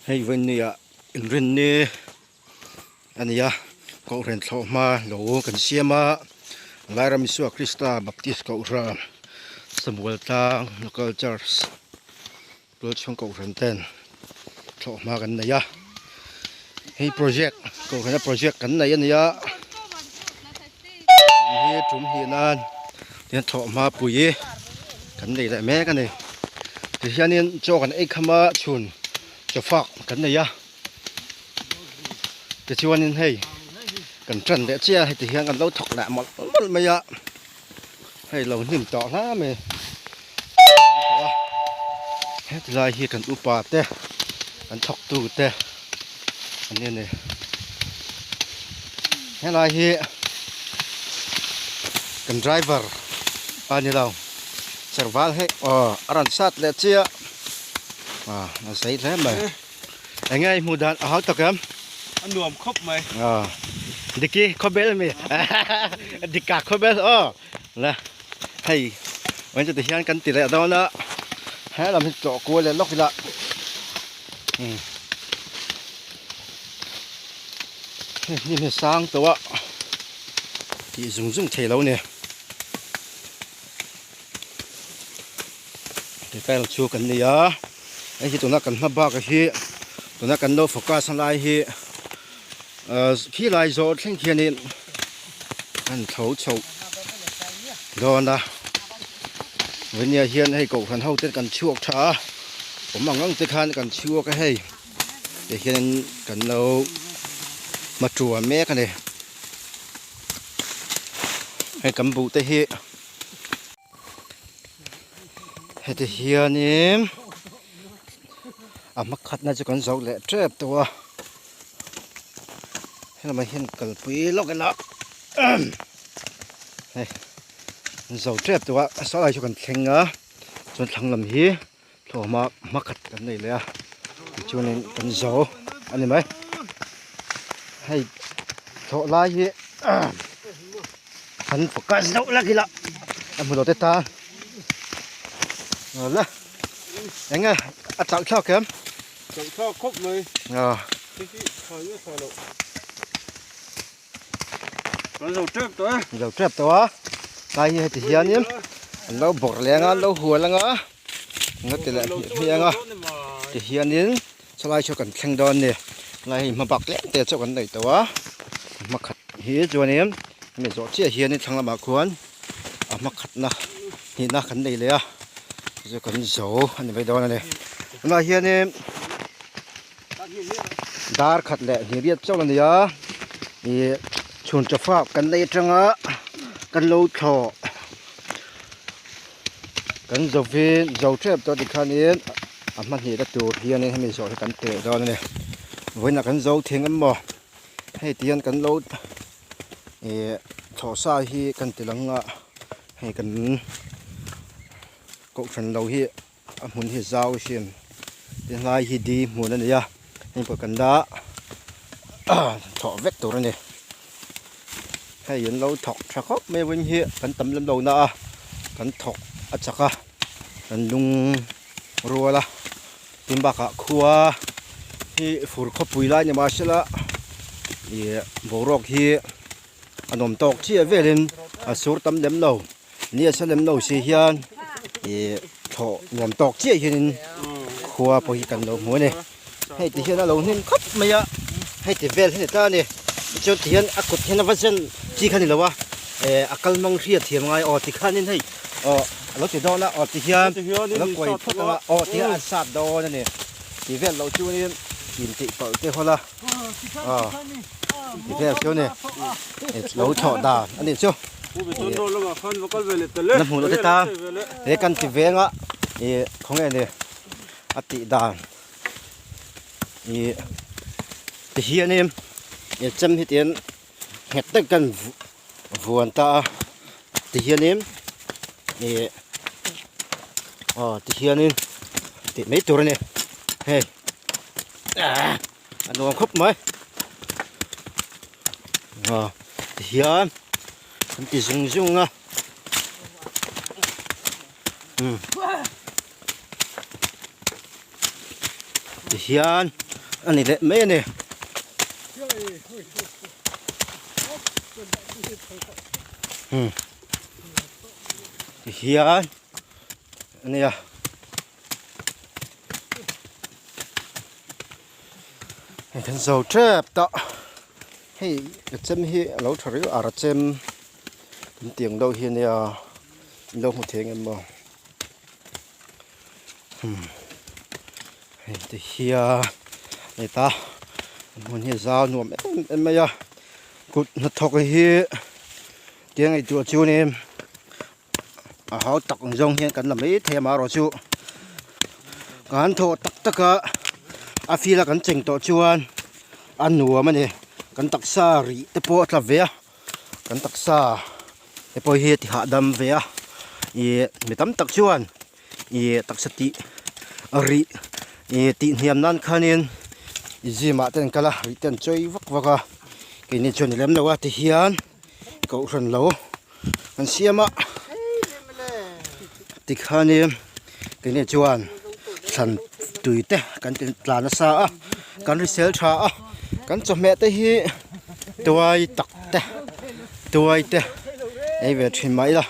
Hei venia in rinne ania ko ren thoma lo kan siama laira misua Krista Baptist ko ra Samuel ta local church pro chung ko ren ten thoma kan ya hei project ko ren project kan na ya hi tum hi nan ten thoma pui kan nei la me kan nei ti hianin cho kan ei khama chun cho phak kan nei ya ti chuanin hei kan tran de chia hei ti hian kan lo thok la mol ma ya hei lo nim to na me het lai hi kan upa te kan thok tu te ani ne he lai hi kan driver ani lo serval he aran sat le chia nó sấy thế mà anh ấy mua đàn áo tao kém anh nuông khóc mày đi kia khóc bé mày đi cả khóc bé là hay bây giờ thì anh cần tiền lại đâu nữa hé làm chỗ cua lên lóc lại nhìn sangตัวthì dùng thể lâu nè thì phải là chua cần gì áไอ้ที่ตัวนักกันมาบ้าก็ที่ตัวนักกันโน้ตโฟกัสอะไรที่ที่ลายโซ่เช่นเขียนนี่มันเท่าโฉบโดนนะวันนี้เฮียนให้กูขันเท่าเต้นกันชั่วช้าผมมั่งงั้นจะขันกันชั่วก็ให้เดี๋ยวเฮียนกันเรามาจั่วแม่กันเลยให้กำบุตรให้เฮียนนี่มักขัดน่าจะกันสองแหละเจ็บตัวให้เรามาเห็นกันปีลอกกันละเฮ้ยสองเจ็บตัวสองอะไรชกันแข่งอ่ะจนทางลำฮีโผล่มามักขัดกันนี่เลยอ่ะช่วงนี้กันสองอันนี้ไหมให้โผล่ลายฮีหันโฟกัสดูละกี่ละอันมือเราเตะตาเอาละยังไงอาจารย์ชอบเข็มchẳng cho khóc mày cái thời như thời lộ con dầu trépตัวcái gì thì hiền nhỉ lâu bọc lẹ ngã lâu hùa lẹ ngã ngắt từ lại hiền ngã thì hiền nhỉ sau này cho cần kheng đòn nè này mà bọc lẹ để cho cần đẩyตัวmà khát hiền cho anh em mình rõ chia hiền nên thằng là bà cuốn mà khát na hiền na khẩn đẩyเลยà cho cần dầu anh phải đòn này là hiền em dar khat le ni riat chawlan ya ni chun cha fa kan lei tanga kan lo tho kan zovin zo trep to di khanin man hi da tur hian ni hemi zo kan te do ne voina kan zo theng am mo hei tian kan lo tho sa hi kan tilanga hei kan ko than lo hi mun hi zau sim tin lai hi di mun an yaนี่พวกกันด่าถอดเวกตัวนี่ให้ยันเราถอกชักเขาไม่วิ่งเหี้ยกันตำลำเราหน้ากันถอกอัดชักกันลุงรัวละติมบักขัวที่ฝูกขบุยไล่เนี่ยมาเชละนี่บวรอกที่ขนมตอกที่เวลินสูตรตำเล็มเราเนี่ยเสล็มเราเสียนนี่ถอดขนมตอกที่เห็นขัวพอกันเราหัวเนี่ยให้ที่เห็นเราเห็นครบไหมอะให้ที่เวลให้ตาเนี่ยจนที่เห็นอกุฏเห็นว่าเส้นจีขันนี่แล้ววะอากาศมังเรียดเทียมไงที่ขันนี่ให้รถติดดอนะที่เห็นแล้วกวยพุทธละที่อันสัตว์ดอนั่นเนี่ยที่เวลเราช่วยนี่กินติเปิดเจ้าเขาละที่เวลช่วยเนี่ยเราถอดดาอันนี้ช่วยน้ำหูเราติดตาเรียกกันที่เวลอะของเนี่ยอติดานี่ที่เฮียนี่จำที่เตียนเห็ดตั้งกันวนตาที่เฮียนี่ที่เฮียนี่ที่ไม่ตัวนี่เฮ้ยอันนู้นครบไหมที่เฮียมันที่ซุ่งอ่ะที่เฮีย อันนี้แหละแม่นี่เฮียอันนี้ให้ท่านโซเจ็บต่อให้เจมฮีเราถอยอาร์เจมเตียงเราเฮียเนี่ยเราหัวเทียงกันบ่ให้เฮียไอ้ตามันเฮียซาวหนุ่มเอ็มไม่ยะกุดนัดทอกเฮียเตียงไอ้ตัวจูนี่เขาตักจงเฮียกันลำนี้เทมารอจูการโทตักตะกะอาฟีละกันเจงตัวจวนอันหนัวมันนี่กันตักซารีเตปอตะเวียกันตักซาเตปอเฮียที่หาดำเวียมีตั้มตักจวนตักสติรีตีเฮียมนั่นคันนี้จีมาเต้นกันละริเต้นช่วยวักวักกินนี่ชวนเล่มแล้วว่าที่เฮียนเขาขันเหลามันเสียมาติคันนี้กินนี่ชวนฉันตุยเตะกันเป็นปลาหน้าซากันริเซลชากันจมแม่เตะฮีตัวตักเตะตัวเตะไอเวทินไม่ละ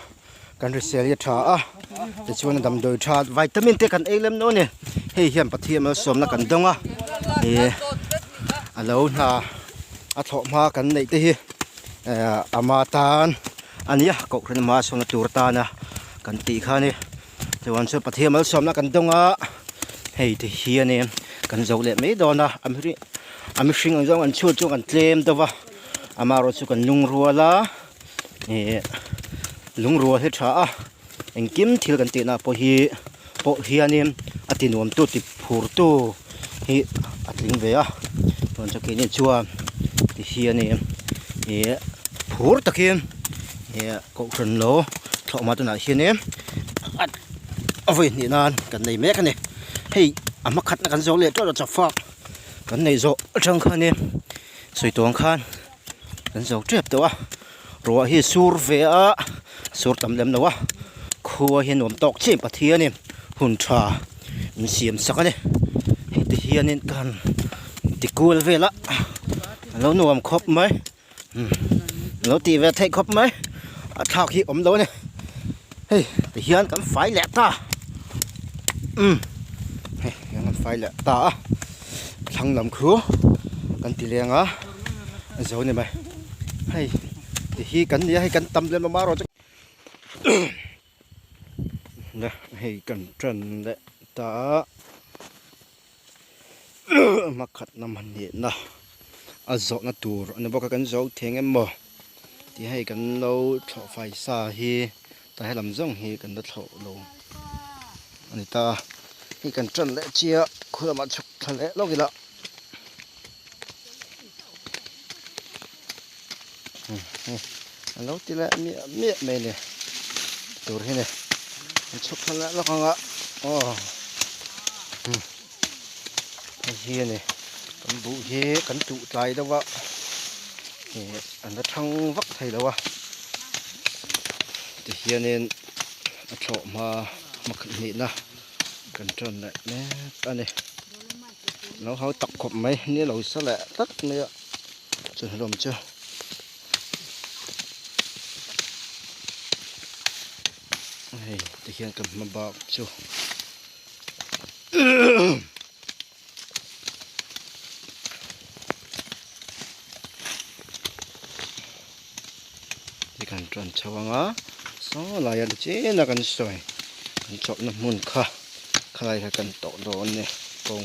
กันริเซลชาจะชวนดำโดยชาวิตามินเตะกันเองเล่มโน่นเนี่ยให้เฮียนปะเทียมสมนักกันดงแล้วนะอัฐมากันในที่อามาตานอันนี้ก็คือมาส่งตัวตานะกันตีข้านี่แต่วันสุดประเทศมันสมนักกันตรงให้ที่เฮียนี่กันจบเลยไม่โดนนะอเมริกันจงกันชูจงกันเตรียมตัวอามารถสุกันลุงรัวละลุงรัวเฮ็ดช้าเอ็งกิมที่กันตีนะพอเฮียนี่อตินวมตุติผูรตุฮีอัดลิงเวียตอนจะกินนี่ชัวที่เฮียนี่ผูรตะเกียนก็ครันโลถอดมาตัวไหนเฮียนี่อัดเอาไว้นี่นานกันในแม่กันนี่เฮ้ยอามาขัดกันโซเล่ตัวเราจะฟักกันในโซจังคันนี่สวยตัวคันกันโซเจ็บตัวรัวฮีสูร์เวียสูร์ตำเล็มนะวะคัวเฮียนวมตอกเชี่ยปะเทียนี่หุ่นชามันเสียมสักเลยที่เฮียนี่กันติกูลเวละแล้วนวมครบไหมแล้วตีเวทให้ครบไหมข้าวขี้อมแล้วเนี่ยเฮ้ยที่เฮียนกันไฟแหลกตาเฮ้ยกันไฟแหลกตาทั้งลำครัวกันตีเลี้ยงเจ้าเนี่ยไหมเฮ้ยที่เฮียกันเนี่ยให้กันตำเล่นมาเราจะนะให้กันจันเละตามาขัดน้ำมันเนี่ยนะจอกนะตัวอันนี้บอกกันจอกเทียงเอ็มบ่ที่ให้กันเราถอไฟซาฮีแต่ให้ลำซ่องฮีกันได้ถอลงอันนี้ตาให้กันจันเละเจียคุณมาฉุกทะเลลงอีกแล้วอันนี้ที่ละเมียเมย์เนี่ยตัวที่เนี่ยฉุกทะเลแล้วก็อ๋อเฮียนี่กันบุเฮกันจุใจแล้ววะอันนั้นทั้งวักไทยแล้ววะที่เฮียนี่โฉมาขึ้นนี่นะกันจนเลยเนี่ยอันนี้เราเขาตักขบไหมนี่เราสละตักเนี่ยจนลมเจ้าที่เฮียกันมาบอกเจ้ากันจนชาวงาสองลายเจนักันสวยกันจบน้ำมันค่ะใครกันโตโดนเนี่ยกง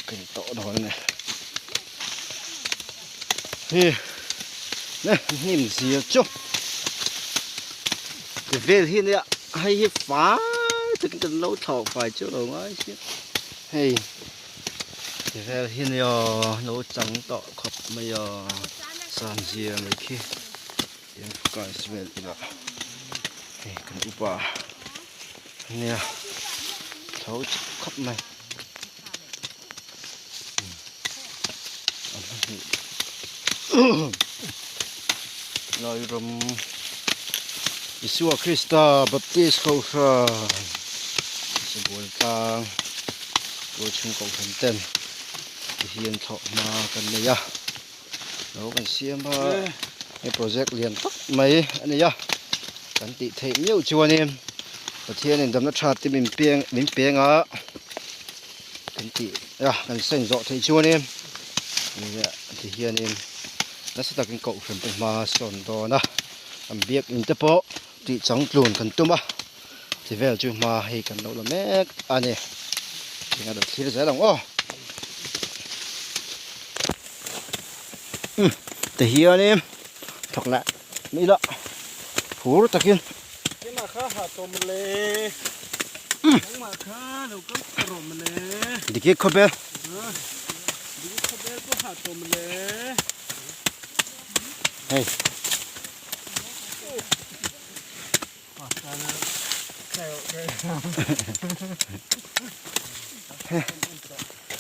กันโตโดนเนี่ยนี่นี่มันเสียจุ๊บเวทีเนี่ยให้ฟ้าถึงจะเล่าถอดไฟจุ๊บเราไว้เชียเฮ้ยเวทีเนี่ยเราจังต่อขบไม่ยอสามเสียไม่ขี้ยังก็สวยอีกแล้วเฮ้ยกันอุปาเนี่ยเขาขับไหมลอยรำอิสุคริสต์บัพติสต์เขาสบุญตางตัวชุ่มของเต็ม เฮียนเถาะมากันเลยอะเรากันเสียมาในโปรเจกต์เรียนตักไหมอันนี้อะกันติเทมยิ้วชัวเนี่ยประเทศนี้ดำนักชาติมินเปียงอ่ะกันติอะกันเส้นโจทย์ชัวเนี่ยนี่ที่เฮียนี่นักศึกษากันเก่าขึ้นไปมาสอนต่อนะอันเบียกอินเตอร์โปติจังกลุ่นกันตุ้มอ่ะที่เวลจูมาให้กันเราละแม่อันนี้ที่งานที่เราจะลองอ๋อแต่เฮียนี่ถกละนี่ละหูตะกินที่มาค่าหาตัวมันเลยทั้งมาค่าเราก็กระโดดมันเลย ดิเกคอเบลดีเขาเบลก็หาตัวมันเลยเฮ้ย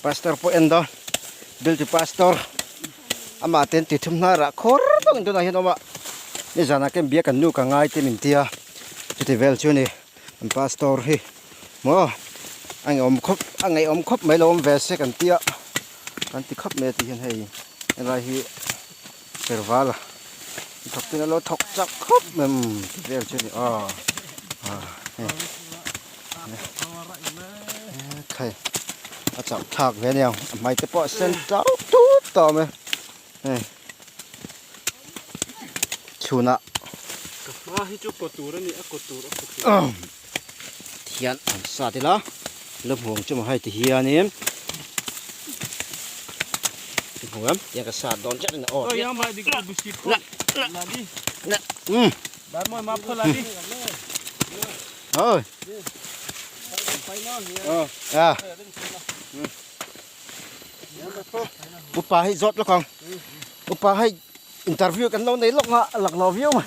pastor po endo bil ti pastor ama ten ti thum na ra khor to ndu na hin oma ni jana kem bia kan nu ka ngai te min tia ti vel chu ni pastor hi mo angai om khop mai lom ve se kan tia kan ti khop me ti hin hei ra hi servala thok tin lo thok chak khop mem vel chu ni okay a chak thak ve niang mai te po sen tau tu to me chunaมาให้จุกตูรนี่กตูรเทียนอันซาติละเริ่มห่วงจะมาให้ที่เฮียนี่ห่วงยังกระสาดโดนจัดนะโอ้ยยังไปดิกูบุชิตลาดินะบ้านมวยมาพลาดิเฮ้ยไปนอนปุ๊บปาให้จดแล้วก่อนปุ๊บปาให้อินเตอร์วิวกันเราในหลักวิวมา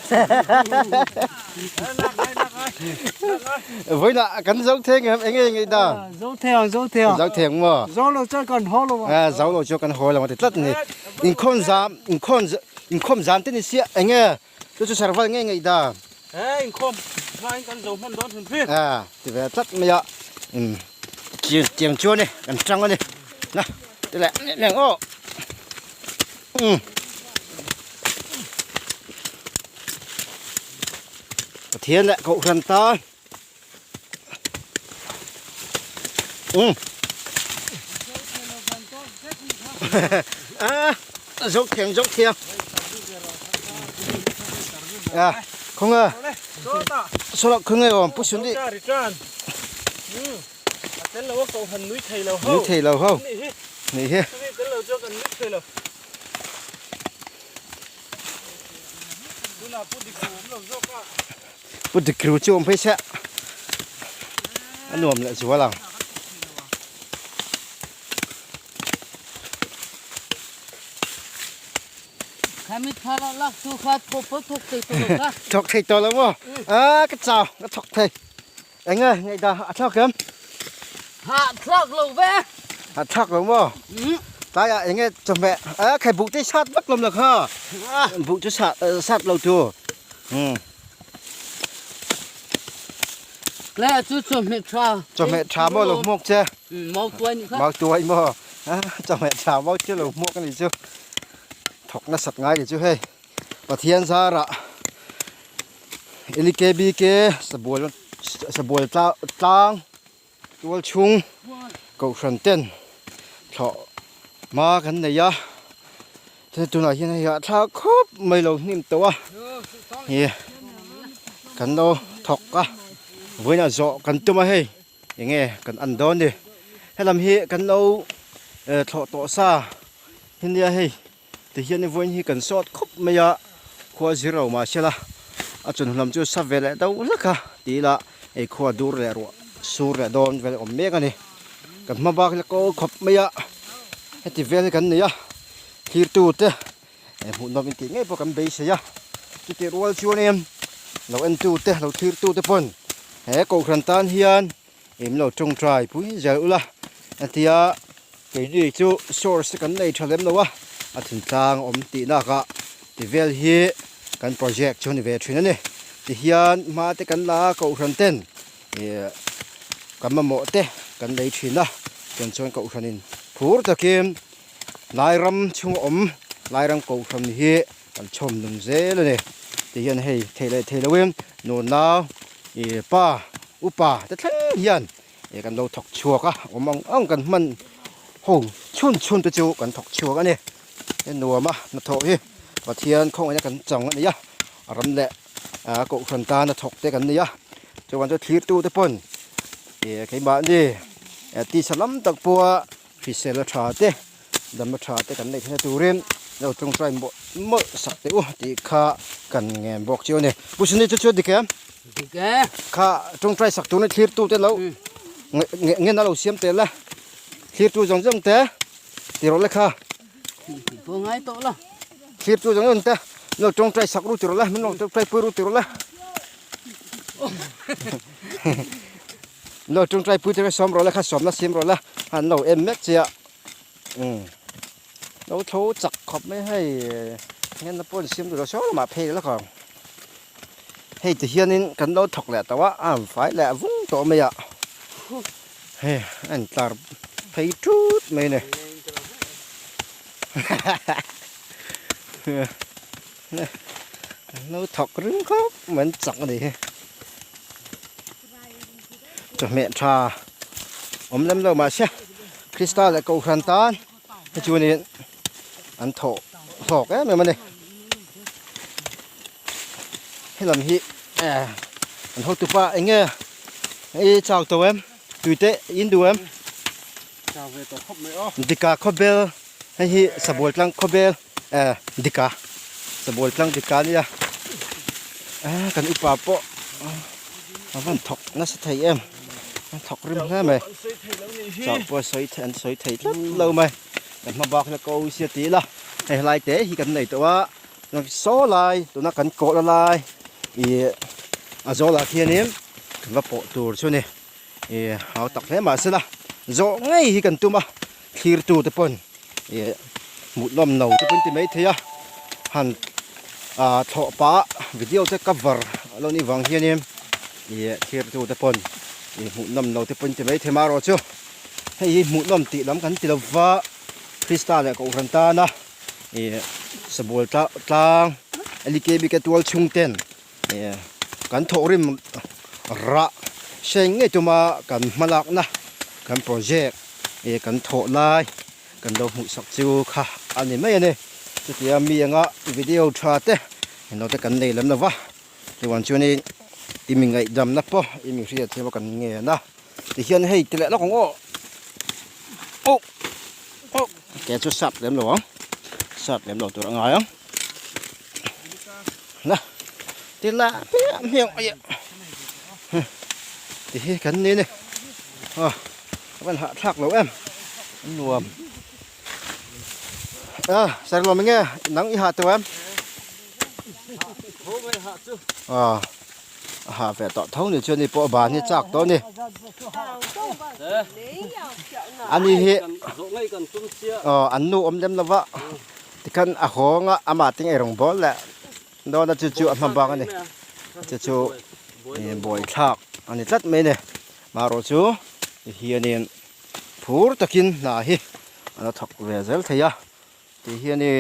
với là cắn dấu thêm em anh ấy đó dấu theo dấu thêm mà dấu lâu cho cần hôi luôn à dấu lâu cho cần hôi là mà thì tất này in không dám tên gì anh ấy tôi cho sản phẩm nghe người đó in không hai cần dấu phân đón phân phết à thì về tất bây giờ chiềng chua này cần trăng này nè đây là nè ô thiên lại cậu gần to dốc thiêng à không ơi số lượng không ơi ổn bút xuống đi núi thầy lầu không nỉ he bút được cứu chôm phải sẽ anh nuông lại chúa lòng kami thara lak tu khat po thok thei to ka thok thei to lắm à cái chào cái thok thei anh ơi ngày đó thok kém ha thok lo ve thok lắm không tại anh ấy chồng mẹ khai vụ tới sát bắt lầm được ha vụ cho sát lâu chưa le chu cho mẹ tra mò lục mốc chưa mau tuổi ni mau tuổi mò cho mẹ tra mò chưa lục mốc cái gì chưa thọc nó sạch ngay cái chứ hay và thiên gia ra LKB ke sabol tang tual chung cậu sân tên thọ ma cái này ya thế tụi này hiện nay thao khóc mấy lâu niệm tàu à cái đâu thọc à với là dọ cái tụi mà hay nghe cái ăn đón đi hay làm hi cái lâu thọ tọ xa hiện nay hay thì hiện nay với hi cái sót khóc mấy ya khoa zero mà xem là chun làm chu sa vele đâu laka tí là ai khoa dur le ro sur le don vele om me gani kan ma bak le ko khop me ya heti vele kan ne ya thir tu te e mu no min ti ngai po kan be se ya ti ti rol chu nem lo en tu te lo thir tu te pon he ko khran tan hian em lo trong trai pui zel ula atia ke ni chu source kan nei thalem lo wa a thin tang om ti na ka ti vel hi kan project chuni ve thina ni ti hian ma te kan la ko hran ten kan ma mo te kan lei thina kan chon ko hranin phur takim ลายรำชุงอมลายรำกูคำนี้กันชมหนึ่งเจ้เลยเนี่ยที่เห็นให้เทเลเวมโนนาวป้าอุป้าแต่ทั้งเฮียนกันเราถกชัวกะอมองกันมันโหชุนตัวจูกันถกชัวกันเนี่ยนัวมานาโถเฮว่าเทียนคงอันนี้กันจังอันนี้ยะรำแหละกูขันตานาถกเตกันนี่ยะจวันจะทีตู้เตปนใครบ้านดิตีสลัมตักปัวฟิเซลชาเตดัมชาเตกันในที่ตูเรียนเราตรงใจหมดสักเตอุตีข้ากันเงินบอกเจ้าเนี่ยผู้ชนิดจะช่วยดิแกข้าตรงใจสักตัวในทีตู้เตเราเงินเราเสียมเตละทีตู้จังเตตีเราเลยข้าพวกไงโตละทีตู้จังเตเราตรงใจสักรู้ตีเราละมันเราตรงใจปุยรู้ตีเราละเราจงใจพูดจะไปซ้อมรอแล้วค่ะซ้อมแล้วเสียมรอแล้วหันเราเอ็มแม็กเจียเราโถจักขอบไม่ให้งั้นเราป้นเสียมดูเราซ้อมมาเพลแล้วก่อนให้จะเฮียนินกันเราถกแหละแต่ว่าฝ่ายแหละวุ้งโตไม่อะเฮ้อันตาเพย์ทุดไม่เนี่ยเราถกรึงครับเหมือนจักเลยจะเมชาอมเล่มเรามาเช่คริสตัลและกูขันตานให้จูนี่อันโถกเหมือนมันเลยให้ลำฮีอันโหตุปะเองไอ้เจ้าตัวเอ็มตุยเตอินดูเอ็มชาวเวตคบไม่อ้อดิกาคอบเบลให้ฮีสบอลพลังคอบเบลดิกาสบอลพลังดิกานี่กันอุปาโปมันถกน่าสะเทียมถกริมแค่ไหมจับว่าสวยแทนสวยไทยเราไหมแต่มาบอกแล้วก็เสียตีละไอ้ลายเตะที่กันไหนตัวว่าโซ่ลายตัวนักกันโกะลายโซ่ลายเทียนนี้กันว่าโปะตัวช่วนี่เอาตักให้มาสิละโซ่ง่ายที่กันตัวมาทีร์ตัวตะปนหมุดลมหนาวตะปนที่ไม่เทียหันโถปะวิดีโอจะ cover แล้วนี่วางเทียนนี้ทีร์ตัวตะปนหมุนน้ำเราที่เป็นจะไม่เทมารอเจ้าให้หมุนน้ำติดลำกันติดลำฟ้าคริสตัลและก็อุรันตานะสบู่ตางอลิเกบิกตัวชุงเต็นกันโถริมระเชงเงตัวมากันมาลักนะกันโปรเจกต์กันโถลายกันเราหมุนสักจิวค่ะอันนี้ไม่เนี่ยจะเตรียมมีอย่างวิดีโอชาร์ตเราจะกันในลำนะวะในวันช่วงนี้อีมิงไงดำนะพ่ออีมิงเรียกเทวกันเงี้ยนะที่เขียนให้ติดแล้วของโอ้แกจะสับเล่มหรอสับเล่มหรอตัวอะไรอ่ะนะติดละเพียงไอ้ที่กันนี่เนี่ยมันหักทักแล้วรวมใส่รวมยังไงหนังอีหัดตัวหาแฝดต่อเท่านี่ช่วงนี้ปอบานนี่จากตัวนี่อันนี้เฮอันนู้อมเต็มแล้ววะที่กันอาหงอามาติงไอรงบอลแหละโดนจู่ๆมาบังอันนี้จู่ๆบ่อยทักอันนี้จัดไม่เนี่ยมารอจู่เฮียนี่พูดตะกินน่ะฮิอันนั้นทักเวเซลเทียที่เฮียนี่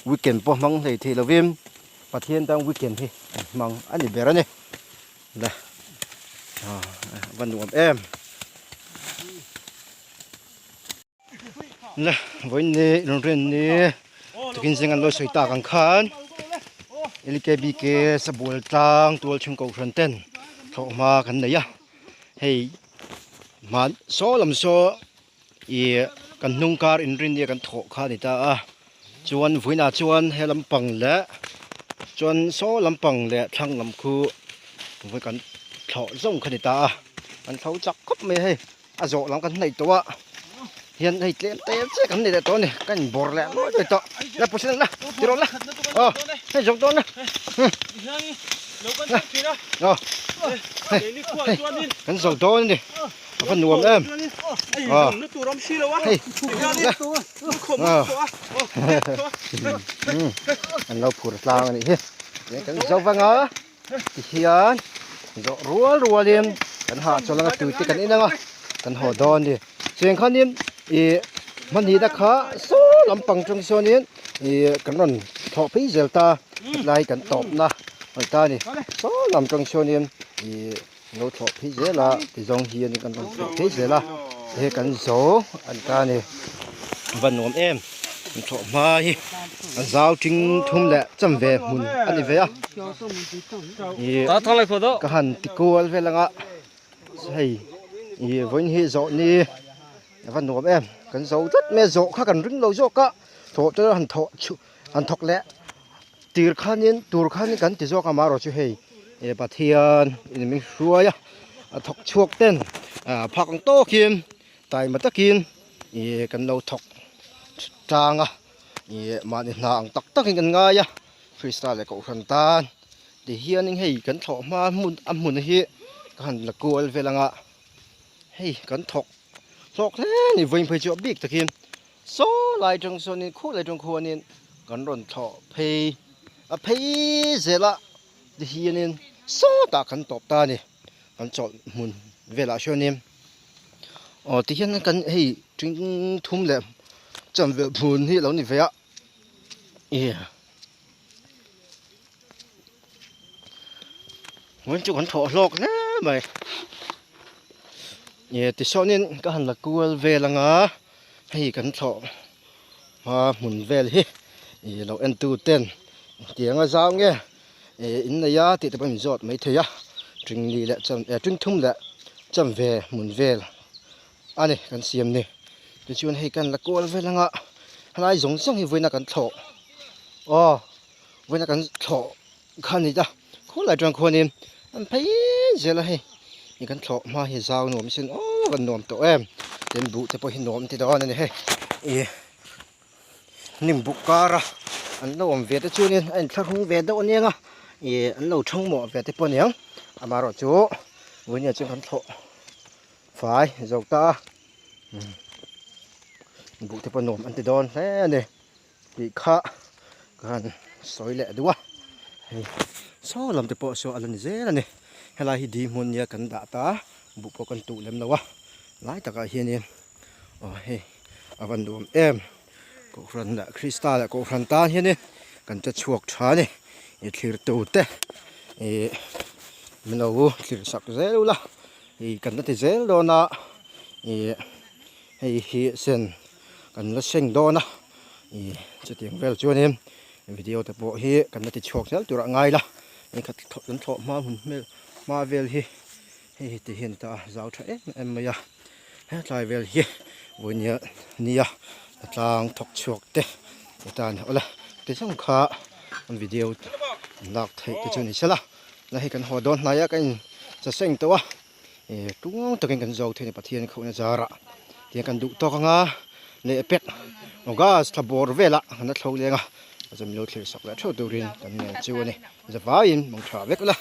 วีเกนปอมังเลยที่เราวิมประเทศตั้งวีเกนที่มังอันนี้เบรนี่นะวันรวมนะวันนี้โรงเรียนนี้จะกินสิ่งอันลอยสวยตากังขันเอลิเกบีเกสบู่ตังตัวชงกูขันเต้นเข้ามากันไหนอะให้มาโซ่ลำโซ่กันนุ่งการอินรินเดียกันโถข้านี่ตาจวนฝุ่นจวนให้ลำปังและจวนโซ่ลำปังและทั้งลำคูฝุ่นกันโถส่งขนิตากันเขาจับคบไม่ให้อาโจลำกันในตัวเห็นให้เตะเจ๊กันในตัวนี่กันบอลแล้วไม่ตัวแล้วปุ๊บนั่นนะตีรถละให้จงตัวนะกันส่งตัวนี่กันรวมเฮ้ยอันเราพูดลาวนี่เฮ้ยกันเจ้าฟังเหรอที่เฮียนเจ้ารัวเดียมกันหาจนแล้วก็ตื่นติกันนี่นะกันหัวดอนดิเสียงเขานี่มันนี่ตะขาสู้ ลำปังจังโซนี้กันนั่นทอพี่เซลตาไล่กันตบนะไอ้ตานี่ซ้อลำจังโซนี้เราทอพี่เซละที่จงเฮียนี่กันทอพี่เซละกันโซอันตานี่วันนวมทอมาฮิอันสาวจริงทุ่มแหละจำเวมุนอันนี้เวีย Ta thang lai khodo.ก็หันติโกลเวลังอ่ะใช่วันนี้โจนี่วันนวมกันโจจัดแม่โจข้ากันรึงเราโจก็โถจะหันทอกแหละตีร์ขันนี้ตูร์ขันนี้กันติโจก็มารอช่วยปะเทียนนี่มันช่วยทอกชวกเต้นผักของโตกินไตมาตะกินกันเราทอกจางอ่ะมาในนางตักกันง่ายฟรีสไตล์เลยก็ขันตานที่เฮียนี่ให้กันถอมามุนเฮียกันละกวนเวลาให้กันถกแท้นี่วิ่งไปจอบบิ๊กตะกินโซ่ลายจังโซนี่คู่ลายจังคู่นี่กันรอนถอเพย์เสร็จละที่เฮียนี่โซ่ตากันตบตานี่กันจอดมุนเวลาช่วงนี้ที่เฮียนั่นกันให้จึงทุ่มแหลมจำเวลมุนที่เรานี่เวียมันจะกันถอดโลกนะไหมที่ชอบนี่ก็หันละกูเวลังให้กันถอดมาหมุนเวลเราเอ็นตูเต้นเตียงอาซาวเงี้ยอินนายาติดแต่เป็นจอดไม่เทียจึงลีแหละจึงทุ่มแหละจำเวหมุนเวลอันนี้กันเสียมนี่จะชวนให้กันละกูเวลังอะไรสงสัยให้เวนักกันถอดเวนักกันถอดขันนี่จ้ะคนหลายจังคนนี่อันเพย์เจละให้มีกันถอดมาให้สาวหนุ่มสิกันหนุ่มตัวเต็มบุแต่พอเห็นหนุ่มที่ดอนนี่ให้นิ่มบุกการะอันเราเวทจูนี่อันทักหงเวทตัวนี้อันเราช่างหมอเวทที่ปนยังมารอจูวันนี้จึงกันถอดฝ่ายเจ้าตาบุกที่ปนหนุ่มอันที่ดอนแท้เนี่ยปีข้ากันสวยแหละดูวะโซ่ลำแต่พอโซ่อันนี้เจ้าเนี่ยเฮลาฮิดีมันเนี่ยกันด่าตาบุปกันตุเล็มแล้ววะหลายตะกะเฮียนี่เฮ้อวันดวมก็ครันละคริสตัลก็ครันตาเฮียนี่กันจะชวกชาเนี่ยคลีร์ตูเต้มันเอาคลีร์สักเซลละกันนั่นที่เซลโดนะให้เฮียเซนกันละเซงโดนะจะเตียงเวลจวนนี่วิดีโอแต่พอเฮียกันนั่นที่ชวกเซลตัวง่ายละนี่ขัดกันถอดมาเวลเฮียที่เห็นตาเจ้าเอ็มมายาทายเวลเฮียวันนี้นี่ทางถกชวกเตะตาเนี่ยเอาละที่สำคัญวิดีโอหลักที่จะนี่ใช่ละแล้วให้กันหัวโดนนายกันจะเซ็งตัวตุ้งตะกันเจ้าที่ในประเทศเขาเนี่ยจะระที่กันดุตัวกันเละเป็ดนกก็สบอร์เวละนั่นเขาเลี้ยงจะมีรถที่สักแล้วช่วยดูรินกันเนี่ยจิวนี่จะฟ้าอินมองชาเวกละ